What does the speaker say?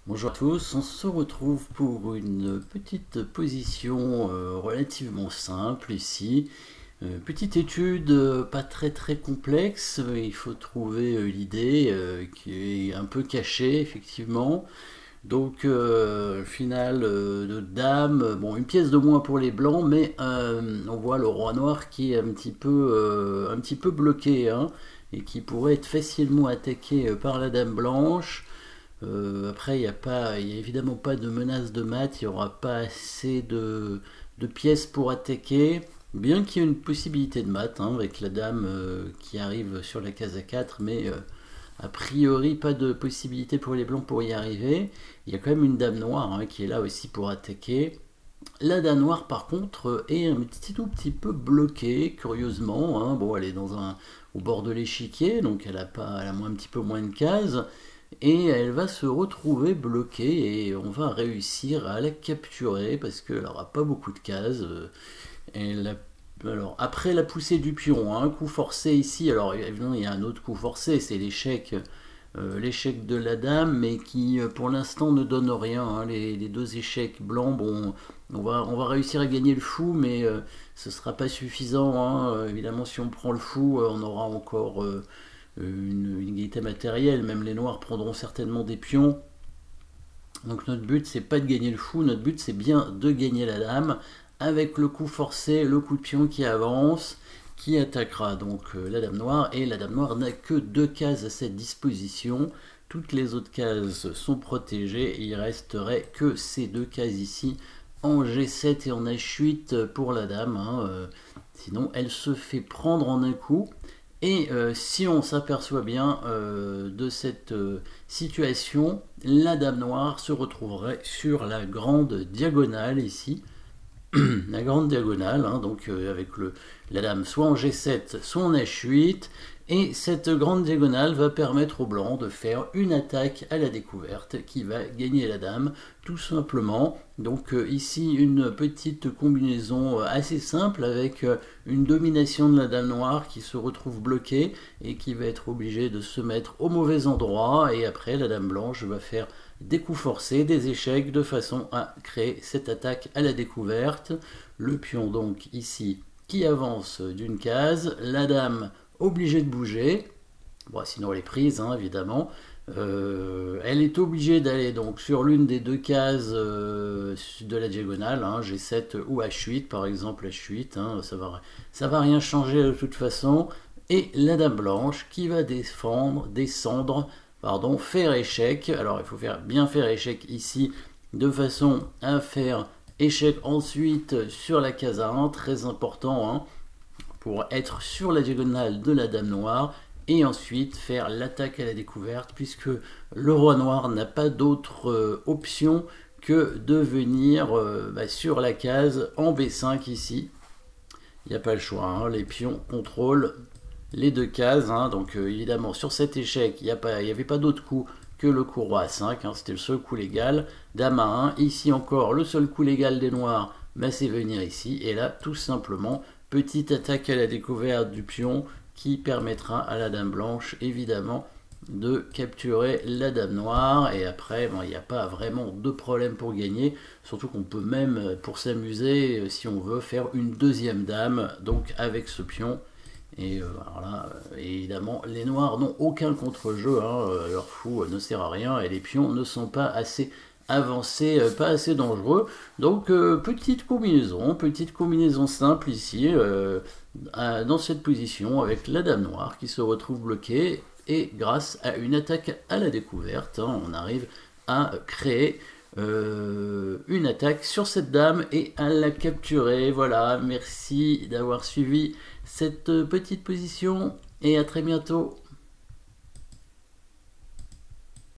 Bonjour à tous, on se retrouve pour une petite position relativement simple ici. Petite étude pas très complexe, il faut trouver l'idée qui est un peu cachée effectivement. Donc finale de dame, bon une pièce de moins pour les blancs, mais on voit le roi noir qui est un petit peu bloqué hein, et qui pourrait être facilement attaqué par la dame blanche. Après, il y a évidemment pas de menace de mat, il n'y aura pas assez de pièces pour attaquer. Bien qu'il y ait une possibilité de mat hein, avec la dame qui arrive sur la case A4, mais a priori pas de possibilité pour les blancs pour y arriver. Il y a quand même une dame noire hein, qui est là aussi pour attaquer. La dame noire par contre est un tout petit peu bloquée, curieusement. Hein. Bon, elle est au bord de l'échiquier, donc elle a un petit peu moins de cases et elle va se retrouver bloquée et on va réussir à la capturer parce qu'elle n'aura pas beaucoup de cases. Alors, après la poussée du pion, un coup forcé ici, alors évidemment il y a un autre coup forcé, c'est l'échec de la dame, mais qui pour l'instant ne donne rien. Hein. Les deux échecs blancs, bon, on va réussir à gagner le fou, mais ce ne sera pas suffisant. Hein. Évidemment, si on prend le fou, on aura encore une égalité matérielle, même les noirs prendront certainement des pions. Donc notre but c'est pas de gagner le fou, notre but c'est bien de gagner la dame avec le coup forcé, le coup de pion qui avance, qui attaquera donc la dame noire, et la dame noire n'a que deux cases à cette disposition. Toutes les autres cases sont protégées et il resterait que ces deux cases ici en G7 et en H8 pour la dame. Hein, sinon elle se fait prendre en un coup. Et si on s'aperçoit bien de cette situation, la dame noire se retrouverait sur la grande diagonale ici. La grande diagonale, hein, donc avec la dame soit en G7, soit en H8. Et cette grande diagonale va permettre aux blancs de faire une attaque à la découverte qui va gagner la dame, tout simplement. Donc ici une petite combinaison assez simple avec une domination de la dame noire qui se retrouve bloquée et qui va être obligée de se mettre au mauvais endroit. Et après la dame blanche va faire des coups forcés, des échecs, de façon à créer cette attaque à la découverte. Le pion donc ici qui avance d'une case, la dame obligée de bouger, bon, sinon elle est prise hein, évidemment. Elle est obligée d'aller donc sur l'une des deux cases de la diagonale, hein, G7 ou H8 par exemple. H8, hein, ça va rien changer de toute façon. Et la dame blanche qui va descendre, pardon, faire échec. Alors il faut bien faire échec ici de façon à faire échec ensuite sur la case A1, très important hein, pour être sur la diagonale de la dame noire et ensuite faire l'attaque à la découverte puisque le roi noir n'a pas d'autre option que de venir sur la case en B5 ici. Il n'y a pas le choix, hein, les pions contrôlent les deux cases, hein, donc évidemment sur cet échec il n'y avait pas d'autre coup que le coup roi A5, hein, c'était le seul coup légal. Dame A1, ici encore le seul coup légal des noirs, c'est venir ici, et là tout simplement petite attaque à la découverte du pion qui permettra à la dame blanche évidemment de capturer la dame noire. Et après il n'y a pas vraiment de problème pour gagner, surtout qu'on peut même pour s'amuser si on veut faire une deuxième dame donc avec ce pion. Et alors là, évidemment, les noirs n'ont aucun contre-jeu, hein, leur fou ne sert à rien et les pions ne sont pas assez avancés, pas assez dangereux. Donc petite combinaison simple ici, dans cette position avec la dame noire qui se retrouve bloquée et grâce à une attaque à la découverte, hein, on arrive à créer une attaque sur cette dame et à la capturer. Voilà, merci d'avoir suivi cette petite position et à très bientôt.